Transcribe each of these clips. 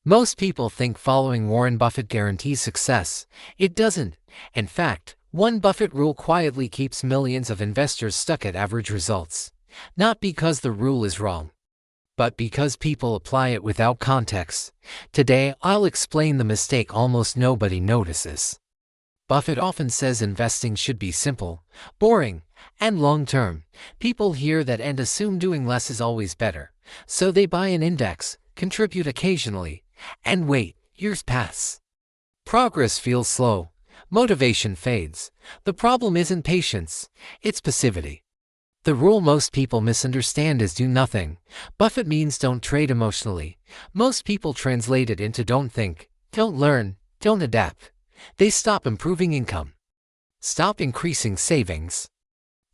Most people think following Warren Buffett guarantees success. It doesn't. In fact, one Buffett rule quietly keeps millions of investors stuck at average results. Not because the rule is wrong, but because people apply it without context. Today, I'll explain the mistake almost nobody notices. Buffett often says investing should be simple, boring, and long-term. People hear that and assume doing less is always better. So they buy an index, contribute occasionally, and wait, years pass. Progress feels slow. Motivation fades. The problem isn't patience, it's passivity. The rule most people misunderstand is do nothing. Buffett means don't trade emotionally. Most people translate it into don't think, don't learn, don't adapt. They stop improving income, stop increasing savings,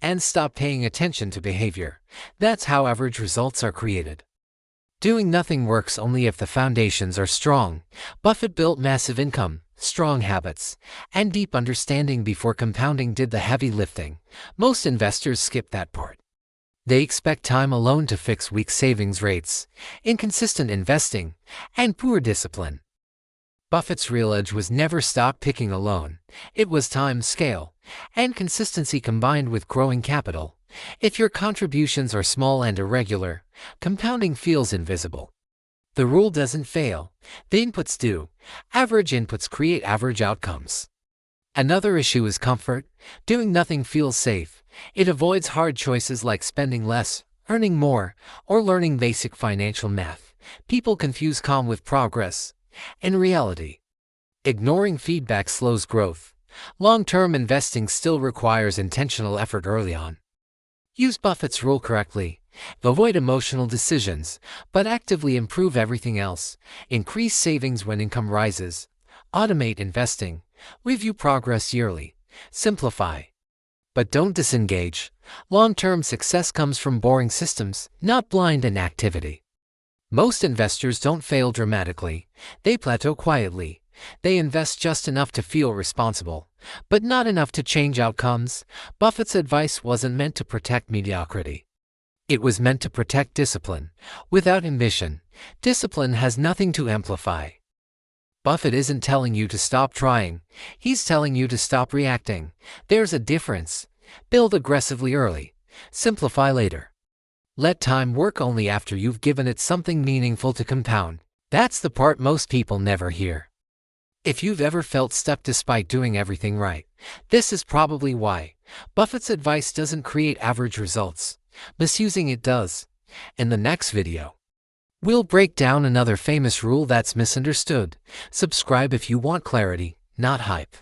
and stop paying attention to behavior. That's how average results are created. Doing nothing works only if the foundations are strong. Buffett built massive income, strong habits, and deep understanding before compounding did the heavy lifting. Most investors skip that part. They expect time alone to fix weak savings rates, inconsistent investing, and poor discipline. Buffett's real edge was never stock picking alone. It was time, scale, and consistency combined with growing capital. If your contributions are small and irregular, compounding feels invisible. The rule doesn't fail. The inputs do. Average inputs create average outcomes. Another issue is comfort. Doing nothing feels safe. It avoids hard choices like spending less, earning more, or learning basic financial math. People confuse calm with progress. In reality, ignoring feedback slows growth. Long-term investing still requires intentional effort early on. Use Buffett's rule correctly. Avoid emotional decisions, but actively improve everything else. Increase savings when income rises. Automate investing. Review progress yearly. Simplify. But don't disengage. Long-term success comes from boring systems, not blind inactivity. Most investors don't fail dramatically. They plateau quietly. They invest just enough to feel responsible, but not enough to change outcomes. Buffett's advice wasn't meant to protect mediocrity. It was meant to protect discipline. Without ambition, discipline has nothing to amplify. Buffett isn't telling you to stop trying. He's telling you to stop reacting. There's a difference. Build aggressively early. Simplify later. Let time work only after you've given it something meaningful to compound. That's the part most people never hear. If you've ever felt stuck despite doing everything right, this is probably why. Buffett's advice doesn't create average results. Misusing it does. In the next video, we'll break down another famous rule that's misunderstood. Subscribe if you want clarity, not hype.